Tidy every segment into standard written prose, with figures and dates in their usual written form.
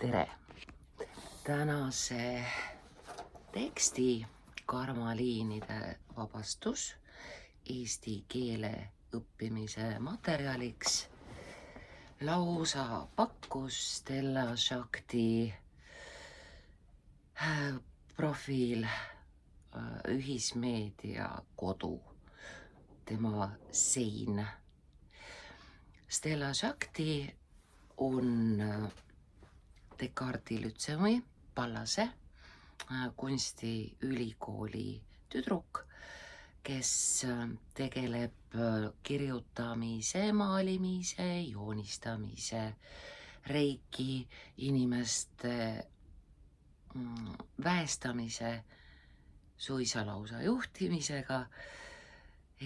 tere! Tänase teksti karmaliinide vabastus eesti keele õppimise materjaliks lausa pakkus Stella Shakti profiil ühismeedia kodu, tema sein. Stella Shakti on Descartesi Lütseumi Pallase kunstiülikooli tüdruk, kes tegeleb kirjutamise, maalimise, joonistamise, reiki, inimeste väestamise, suisa lausa juhtimisega,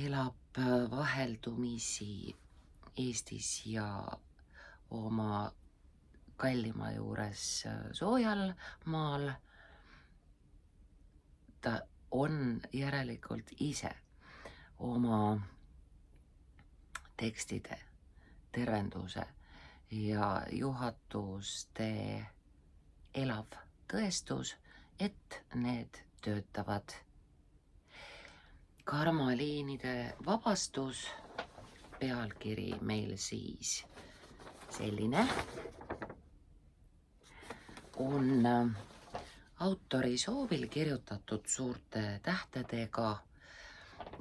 elab vaheldumisi Eestis ja oma kallima juures soojal maal. Ta on järelikult ise oma tekstide tervenduse ja juhatuste elav tõestus, et need töötavad. Karmaliinide vabastus, pealkiri meil siis selline, on autori soovil kirjutatud suurte tähtedega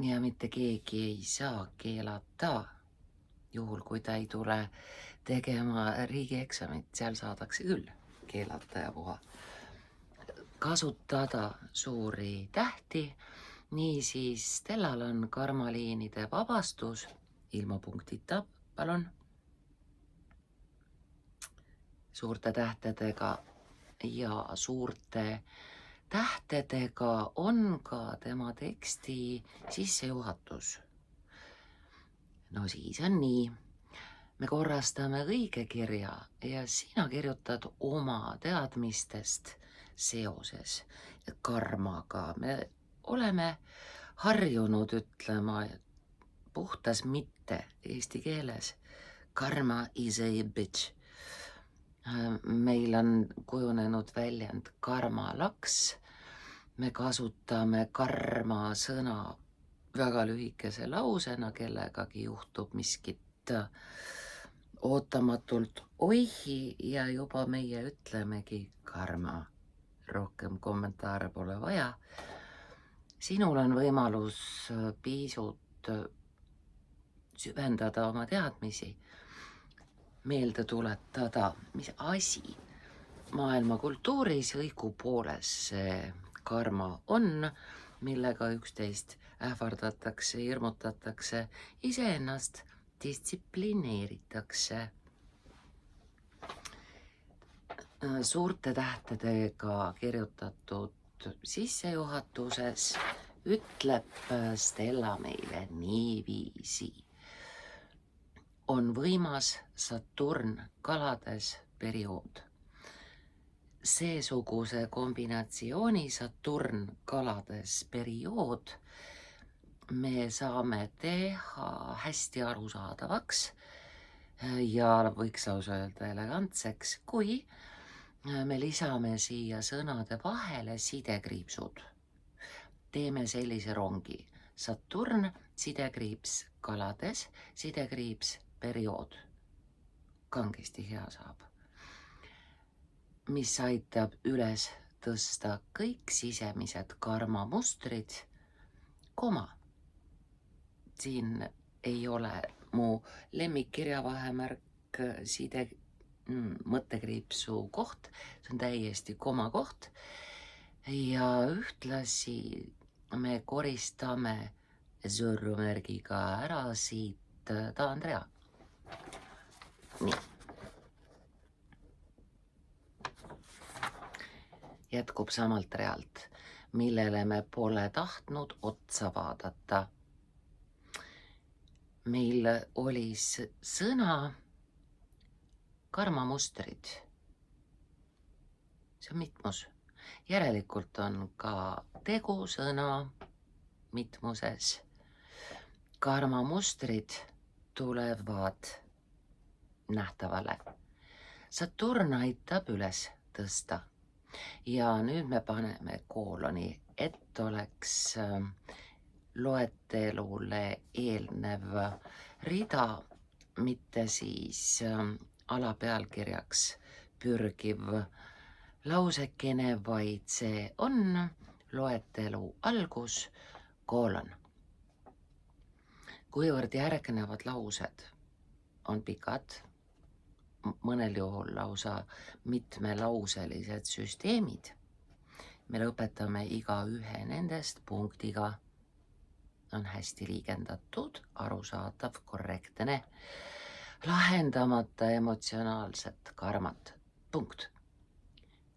ja mitte keegi ei saa keelata, juhul kui ta ei tule tegema riigieksamit, seal saadakse küll keelata ja puha, kasutada suuri tähti. Niisiis Stellal on karmaliinide vabastus, ilma punktita, palun, suurte tähtedega, ja suurte tähtedega on ka tema teksti sissejuhatus. No siis on nii, me korrastame õigekirja ja sina kirjutad oma teadmistest seoses karmaga. Me oleme harjunud ütlema puhtas mitte eesti keeles karma is a bitch. Meil on kujunenud väljend karmalaks. Me kasutame karma sõna väga lühikese lausena, kellegagi juhtub miskit ootamatult oihi ja juba meie ütlemegi karma. Rohkem kommentaare pole vaja. Sinul on võimalus pisut süvendada oma teadmisi, meelde tuletada, mis asi maailma kultuuris õigupoolest see karma on, millega üksteist ähvardatakse, hirmutatakse, iseennast distsiplineeritakse. Suurte tähtedega kirjutatud sissejuhatuses ütleb Stella meile niiviisi. On võimas Saturn kalades periood. Seesuguse kombinatsiooni Saturn kalades periood me saame teha hästi arusaadavaks ja võiks lausa öelda elegantseks, kui me lisame siia sõnade vahele sidekriipsud. Teeme sellise rongi. Saturn, sidekriips kalades, sidekriips periood. Kangesti hea saab. Mis aitab üles tõsta kõik sisemised karmamustrid, koma. Siin ei ole mu lemmikkirjavahemärk side mõttekriipsu koht, see on täiesti koma koht ja ühtlasi me koristame sõrmärgiga ära siit ta Andrea. Nii. Jätkub samalt realt, millele me pole tahtnud otsa vaadata. Meil oli sõna karmamustrid. See on mitmus. Järelikult on ka tegusõna mitmuses. Karmamustrid tulevad nähtavale. Saturn aitab üles tõsta ja nüüd me paneme kooloni, et oleks loetelule eelnev rida, mitte siis alapealkirjaks pürgiv lausekene, vaid see on loetelu algus, koolon. Kuivõrd järgnevad laused on pikad, mõnel juhul lausa mitmelauselised süsteemid, me lõpetame iga ühe nendest punktiga, on hästi liigendatud, arusaadav, korrektne, lahendamata emotsionaalset karmat, punkt.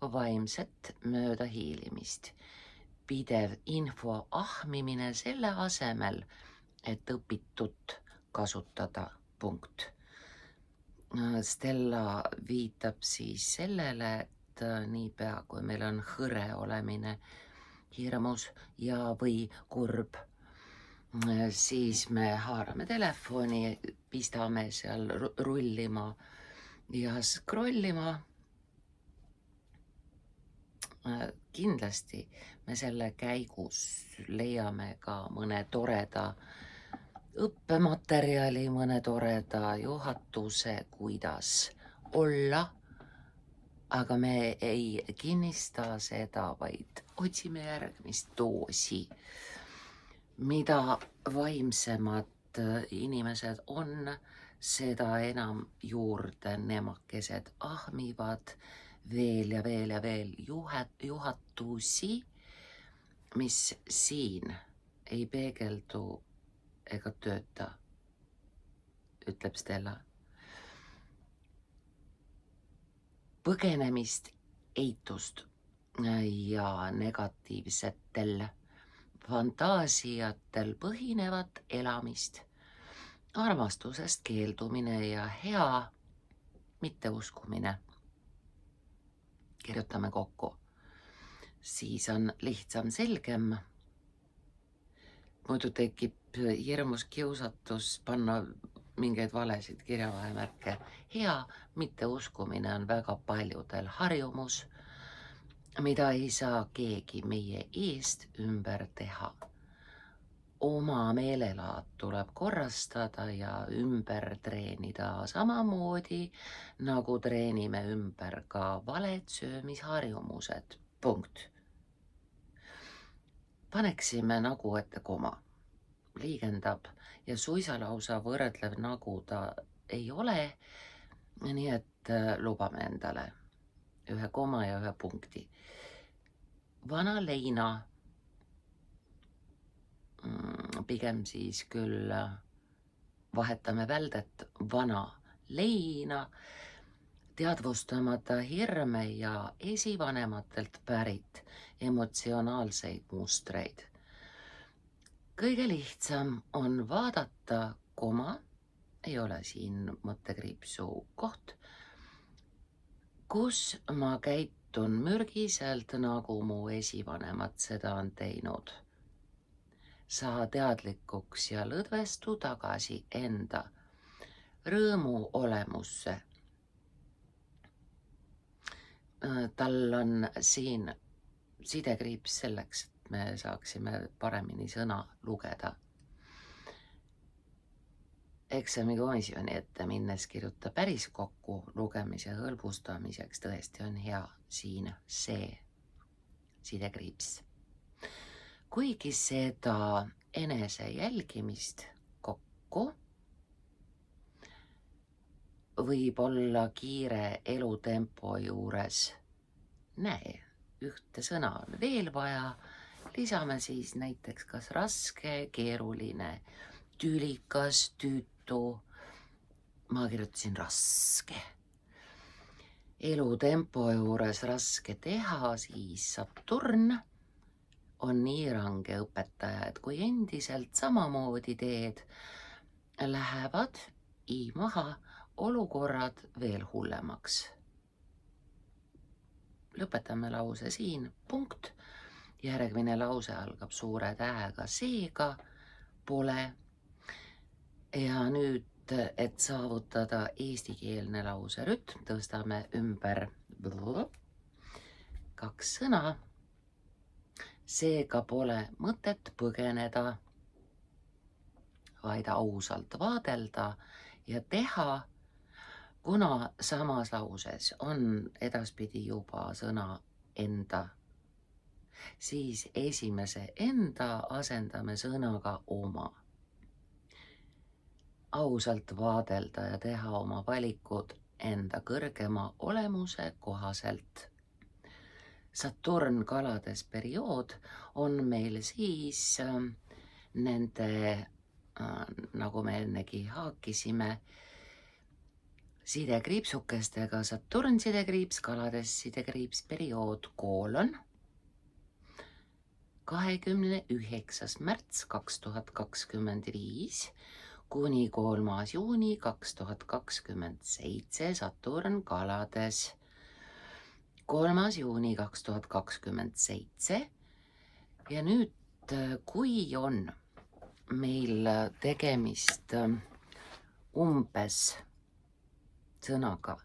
Vaimset möödahiilimist, pidev info ahmimine selle asemel, et õpitut kasutada, punkt. Stella viitab siis sellele, et niipea kui meil on hõre olemine, hirmus ja või kurb, siis me haarame telefoni, pistame seal rullima ja scrollima. Kindlasti me selle käigus leiame ka mõne toreda õppematerjali, mõne toreda juhatuse, kuidas olla, aga me ei kinnista seda, vaid otsime järgmist doosi. Mida vaimsemad inimesed on, seda enam juurde nemakesed ahmivad veel ja veel ja veel juhatusi, mis siin ei peegeldu ega tööta, ütleb Stella. Põgenemist, eitust ja negatiivsetel fantaasiatel põhinevat elamist, armastusest keeldumine ja hea mitteuskumine. Kirjutame kokku, siis on lihtsam, selgem. Muidu tekib hirmus kiusatus panna mingeid valesid kirjavahemärke. Hea mitteuskumine on väga paljudel harjumus, mida ei saa keegi meie eest ümber teha. Oma meelelaad tuleb korrastada ja ümber treenida samamoodi, nagu treenime ümber ka valed söömisharjumused, punkt. Paneksime nagu ette koma, liigendab ja suisa lausa võrdlev nagu ta ei ole, nii et lubame endale ühe koma ja ühe punkti. Vana leina, pigem siis küll vahetame väldet vana leina, teadvustamata hirme ja esivanematelt pärit emotsionaalseid mustreid. Kõige lihtsam on vaadata koma, ei ole siin mõttekriipsu koht, kus ma käitun mürgiselt, nagu mu esivanemad seda on teinud. Saa teadlikuks ja lõdvestu tagasi enda rõõmu olemusse. Tal on siin sidekriips selleks, et me saaksime paremini sõna lugeda. Eksamikomisjoni ette minnes kirjuta päris kokku lugemise hõlbustamiseks, tõesti on hea siin see sidekriips. Kuigi seda enese jälgimist kokku võib olla kiire elutempo juures, näe, ühte sõna on veel vaja, lisame siis näiteks kas raske, keeruline, tülikas, tüütu, ma kirjutasin raske. Elutempo juures raske teha, siis Saturn on nii range õpetaja, et kui endiselt samamoodi teed, lähevad maha olukorrad veel hullemaks. Lõpetame lause siin, punkt. Järgmine lause algab suure tähega, seega pole. Ja nüüd et saavutada eestikeelne lauserütm, tõstame ümber 2 sõna. Seega pole mõtet põgeneda, vaid ausalt vaadelda ja teha, kuna samas lauses on edaspidi juba sõna enda, siis esimese enda asendame sõnaga oma. Ausalt vaadelda ja teha oma valikud enda kõrgema olemuse kohaselt. Saturn kalades periood on meil siis nende, nagu me ennegi haakisime, sidekriipsukestega Saturn sidekriips, kalades sidekriips periood koolon 29. märts 2025 kuni 3. juuni 2027 Saturn kalades. 3. juuni 2027 ja nüüd, kui on meil tegemist umbes sõnaga,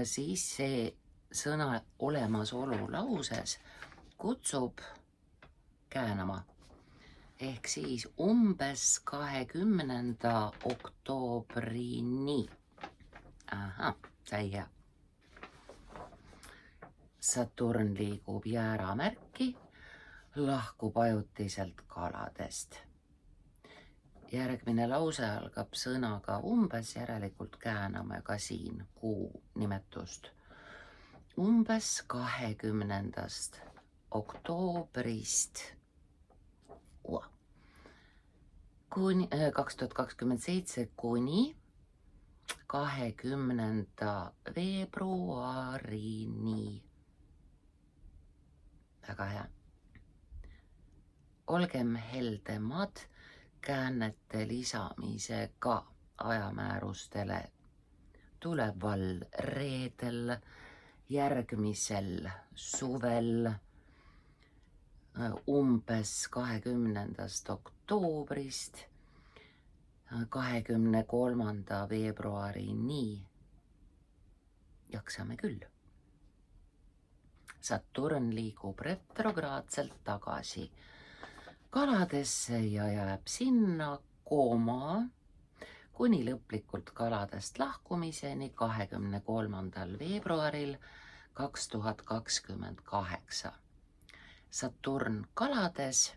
siis see sõna olemasolu lauses kutsub käänama. Ehk siis umbes 20. oktoobrini. Ahah, sai hea. Saturn liigub jääramärki, lahkub ajutiselt kaladest. Järgmine lause algab sõnaga umbes, järelikult kääname ka siin kuu nimetust. Umbes 20. oktoobrist kuni 2027 kuni 20. veebruarini. Väga hea. Olgem heldemad käänete lisamisega ajamäärustele tuleval reedel, järgmisel suvel, umbes 20. oktoobrist 23. veebruarini. Jaksame küll. Saturn liigub retrograadselt tagasi kaladesse ja jääb sinna kooma kuni lõplikult kaladest lahkumiseni 23. veebruaril 2028. Saturn kalades,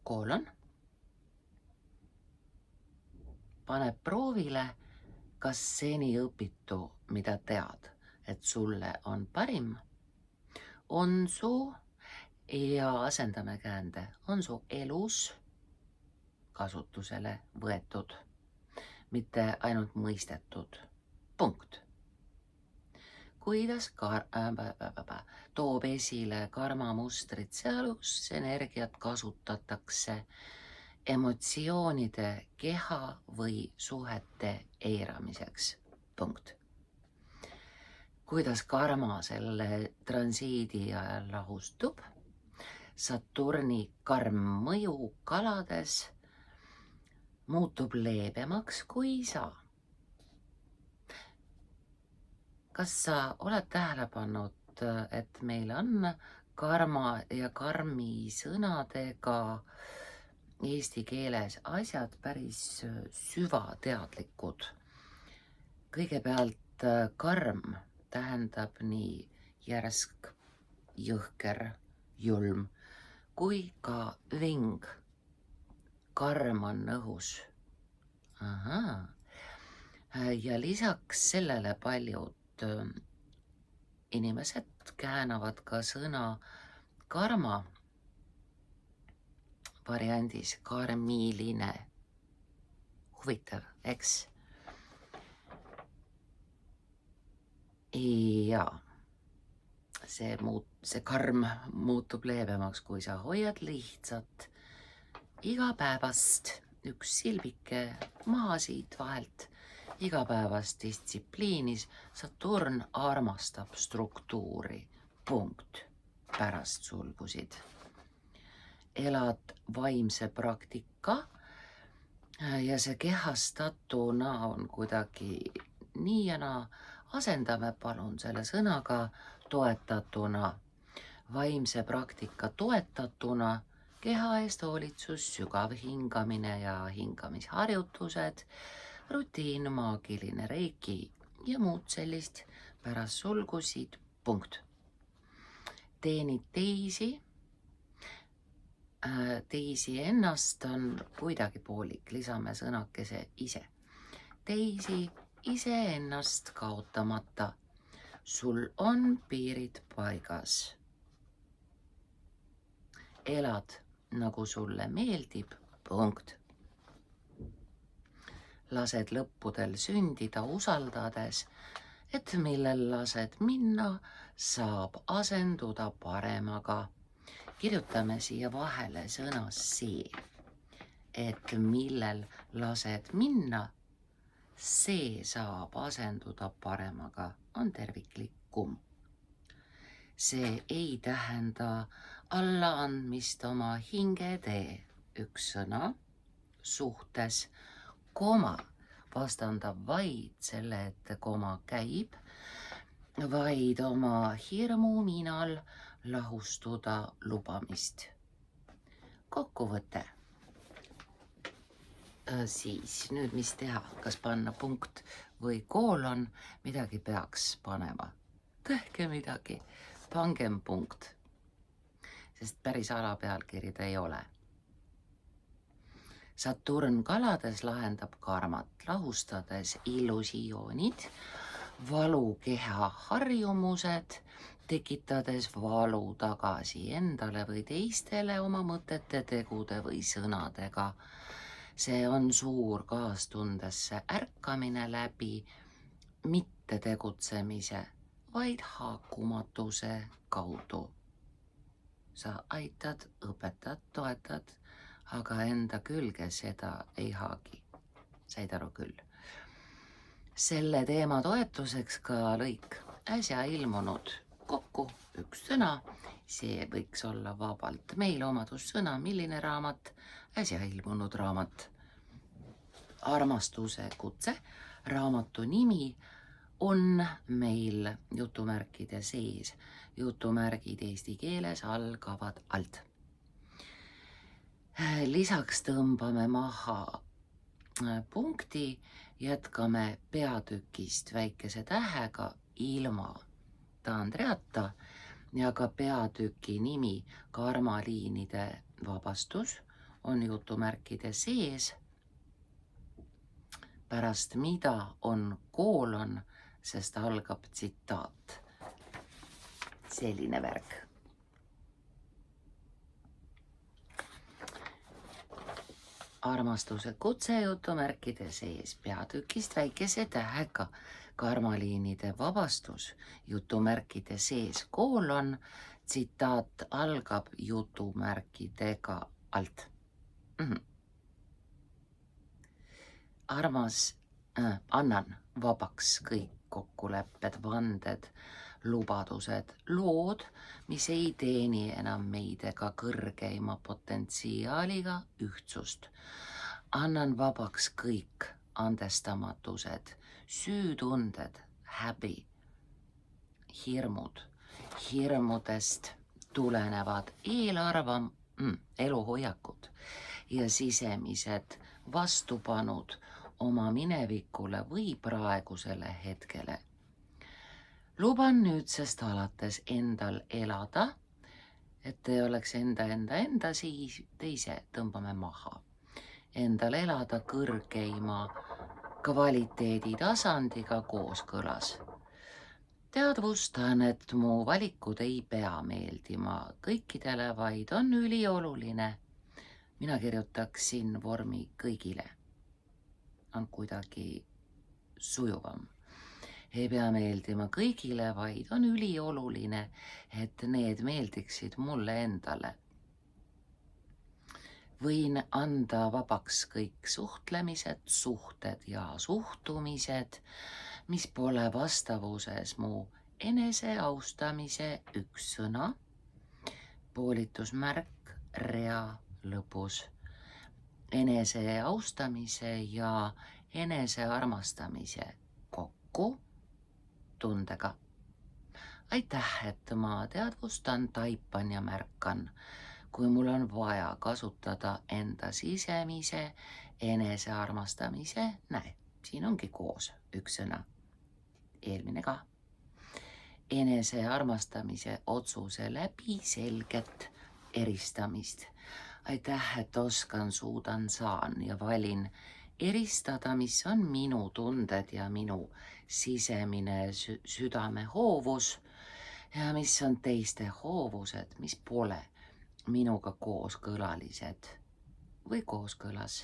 koolon, paneb proovile, kas seni õpitu, mida tead, et sulle on parim, on su, ja asendame käände, on su elus kasutusele võetud, mitte ainult mõistetud. Punkt. Kuidas toob esile karmamustrid, sealus energiat kasutatakse emotsioonide, keha või suhete eiramiseks. Punkt. Kuidas karma selle transiidi ajal lahustub? Saturni karm mõju kalades muutub leebemaks kui sa. Kas sa oled tähele pannud, et meil on karma ja karmi sõnadega eesti keeles asjad päris süvateadlikud? Kõigepealt karm tähendab nii järsk, jõhker, julm kui ka ving. Karm on õhus. Ahaa. Ja lisaks sellele paljud inimesed käänavad ka sõna karma variandis karmiline. Huvitav, eks? Ja see karm muutub leebemaks, kui sa hoiad lihtsalt igapäevast, üks silbike maha siit vahelt, igapäevast distsipliinis. Saturn armastab struktuuri. Punkt. Pärast sulgusid. Elad vaimse praktika Ja see kehastatuna on kuidagi nii ja naa. Asendame palun selle sõnaga toetatuna. Vaimse praktika toetatuna, keha eest hoolitsus, sügav hingamine ja hingamisharjutused, rutiin, maagiline reiki ja muud sellist pärast sulgusid, punkt. Teenid teisi ennast on kuidagi poolik, lisame sõnakese ise. Teisi iseennast kaotamata. Sul on piirid paigas. Elad nagu sulle meeldib, punkt. Lased lõppudel sündida usaldades, et millel lased minna, saab asenduda paremaga. Kirjutame siia vahele sõna see, et millel lased minna, see saab asenduda paremaga, on terviklikum. See ei tähenda allaandmist oma hingetee, üks sõna, suhtes, koma, vastandab vaid selle ette koma käib, vaid oma hirmu minal lahustuda lubamist. Kokkuvõte. Siis nüüd mis teha, kas panna punkt või koolon, midagi peaks panema. Tehke midagi, pangem punkt, sest päris alapealkiri ta ei ole. Saturn kalades lahendab karmat, lahustades illusioonid, valukeha harjumused, tekitades valu tagasi endale või teistele oma mõtete, tegude või sõnadega. See on suur kaastundesse ärkamine läbi mitte tegutsemise, vaid haakumatuse kaudu. Sa aitad, õpetad, toetad, aga enda külge seda ei haagi. Said aru küll. Selle teema toetuseks ka lõik äsja ilmunud kokku üks sõna. See võiks olla vabalt meil omadussõna, milline raamat, äsja ilmunud raamat. Armastuse kutse, raamatu nimi on meil jutumärkide sees. Jutumärgid eesti keeles algavad alt. Lisaks tõmbame maha punkti, jätkame peatükist väikese tähega ilma taandreata ja ka peatüki nimi karmaliinide vabastus on jutumärkide sees, pärast mida on koolon, sest algab tsitaat. Selline värk. Armastuse kutse jutumärkide sees peatükist väikese tähega karmaliinide vabastus jutumärkide sees koolon, tsitaat algab jutumärkidega alt. Armas, annan vabaks kõik kokkulepped, vanded, lubadused, lood, mis ei teeni enam meid ega kõrgeima potentsiaaliga ühtsust. Annan vabaks kõik andestamatused, süütunded, häbi, hirmud, hirmudest tulenevad eluhoiakud ja sisemised vastupanud oma minevikule või praegusele hetkele. Luban nüüdsest alates endal elada, et ei oleks enda, siis teise tõmbame maha. Endal elada kõrgeima kvaliteedi tasandiga kooskõlas. Teadvustan, et mu valikud ei pea meeldima kõikidele, vaid on ülioluline. Mina kirjutaksin vormi kõigile. On kuidagi sujuvam. Ei pea meeldima kõigile, vaid on ülioluline, et need meeldiksid mulle endale. Võin anda vabaks kõik suhtlemised, suhted ja suhtumised, mis pole vastavuses mu enese austamise üks sõna, poolitusmärk rea lõpus. enese austamise ja enese armastamise kokku tundega. Aitäh, et ma teadvustan, taipan ja märkan, kui mul on vaja kasutada enda sisemise enesearmastamise, näe, siin ongi koos üks sõna, eelmine ka, enesearmastamise otsuse läbi selget eristamist. Aitäh, et oskan, suudan, saan ja valin eristada, mis on minu tunded ja minu sisemine südame hoovus ja mis on teiste hoovused, mis pole minuga kooskõlalised või kooskõlas.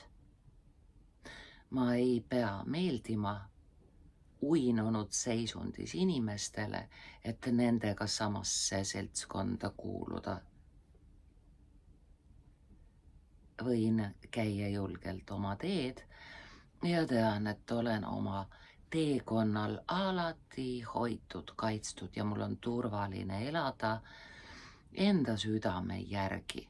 Ma ei pea meeldima uinunud seisundis inimestele, et nendega samasse seltskonda kuuluda. Võin käia julgelt oma teed ja tean, et olen oma teekonnal alati hoitud, kaitstud ja mul on turvaline elada enda südame järgi.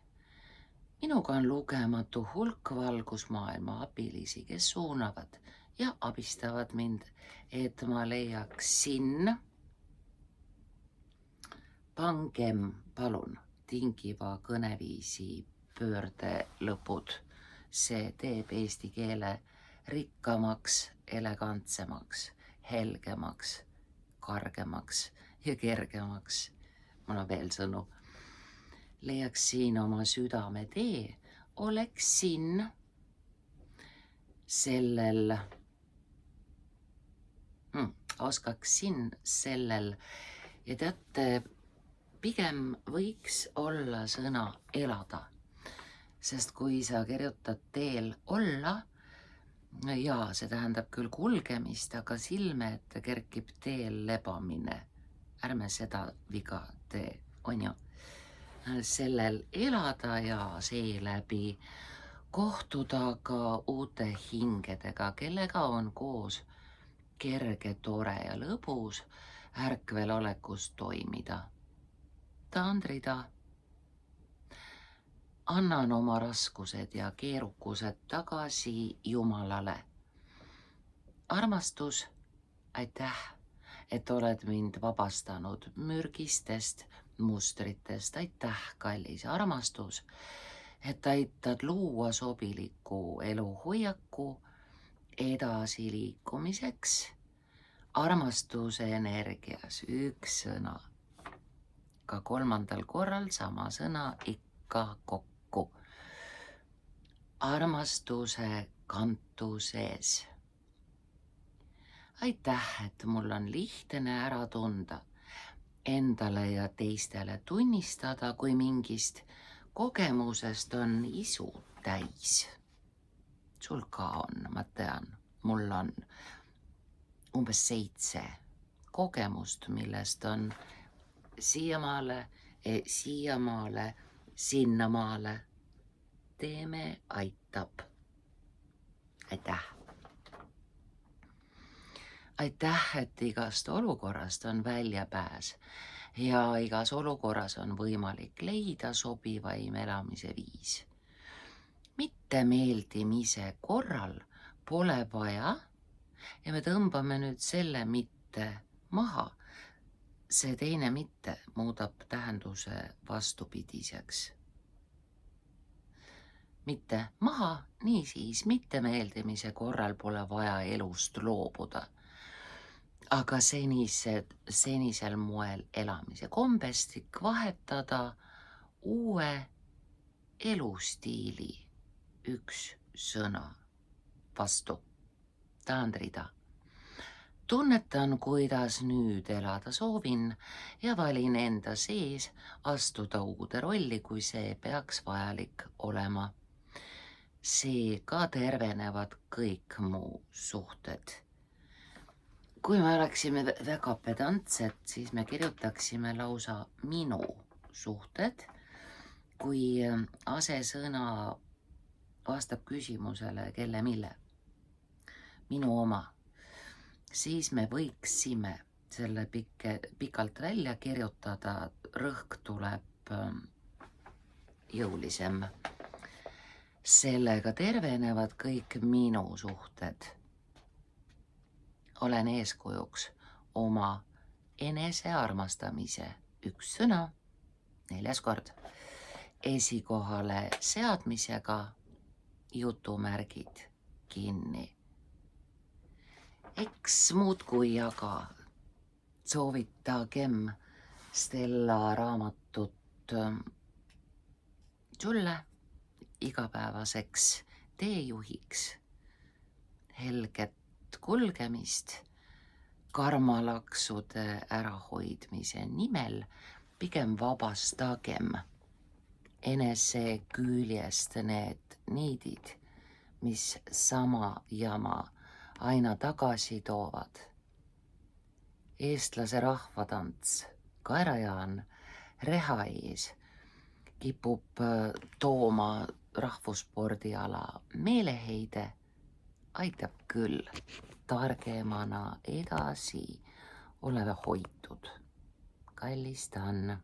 Minuga on lugematu hulk valgusmaailma abilisi, kes suunavad ja abistavad mind, et ma leiaksin. Pangem, palun, tingiva kõneviisi pöörde lõpud. See teeb eesti keele rikkamaks, elegantsemaks, helgemaks, kargemaks ja kergemaks. Mul on veel sõnu. Leiaksin oma südame tee, oleksin sellel, oskaksin sellel ja teate, pigem võiks olla sõna elada, sest kui sa kirjutad teel olla, ja see tähendab küll kulgemist, aga silme ette kerkib teel lebamine. Ärme seda viga tee, on ju? Sellel elada ja seeläbi kohtuda ka uute hingedega, kellega on koos kerge, tore ja lõbus ärkvelolekus toimida. Tandrida. Annan oma raskused ja keerukused tagasi Jumalale. Armastus, aitäh, et oled mind vabastanud mürgistest mustritest. Aitäh, kallis armastus, et aitad luua sobiliku eluhoiaku edasiliikumiseks. Armastuse energias üks sõna, ka kolmandal korral sama sõna ikka kokku. Armastuse kantuses. Aitäh, et mul on lihtne ära tunda, endale ja teistele tunnistada, kui mingist kogemusest on isu täis. Sul ka on, ma tean, mul on umbes 7 kogemust, millest on siiamaale, sinnamaale. Teeme aitab. Aitäh. Aitäh, et igast olukorrast on väljapääs ja igas olukorras on võimalik leida sobivaim elamise viis. Mitte meeldimise korral pole vaja ja me tõmbame nüüd selle mitte maha. See teine mitte muudab tähenduse vastupidiseks. Mitte maha, niisiis mitte meeldimise korral pole vaja elust loobuda. Aga senisel moel elamise kombestik vahetada uue elustiili üks sõna vastu. Tandrida. Tunnetan, kuidas nüüd elada soovin ja valin enda sees astuda uude rolli, kui see peaks vajalik olema. Seega tervenevad kõik muu suhted. Kui me oleksime väga pedantsed, siis me kirjutaksime lausa minu suhted, kui asesõna vastab küsimusele kelle mille. Minu oma. Siis me võiksime selle pikalt välja kirjutada, rõhk tuleb jõulisem. sellega tervenevad kõik minu suhted. Olen eeskujuks oma enesearmastamise, üks sõna, 4. kord, esikohale seadmisega jutumärgid kinni. Eks muudkui aga soovitagem Stella raamatut sulle igapäevaseks teejuhiks, helget kulgemist karmalaksude ärahoidmise nimel pigem vabastagem enese küljest need niidid, mis sama jama aina tagasi toovad. Eestlase rahvatants Kaerajaan reha ees kipub tooma rahvusspordiala meeleheide, aitab küll targemana edasi oleve hoitud. Kallis Tann.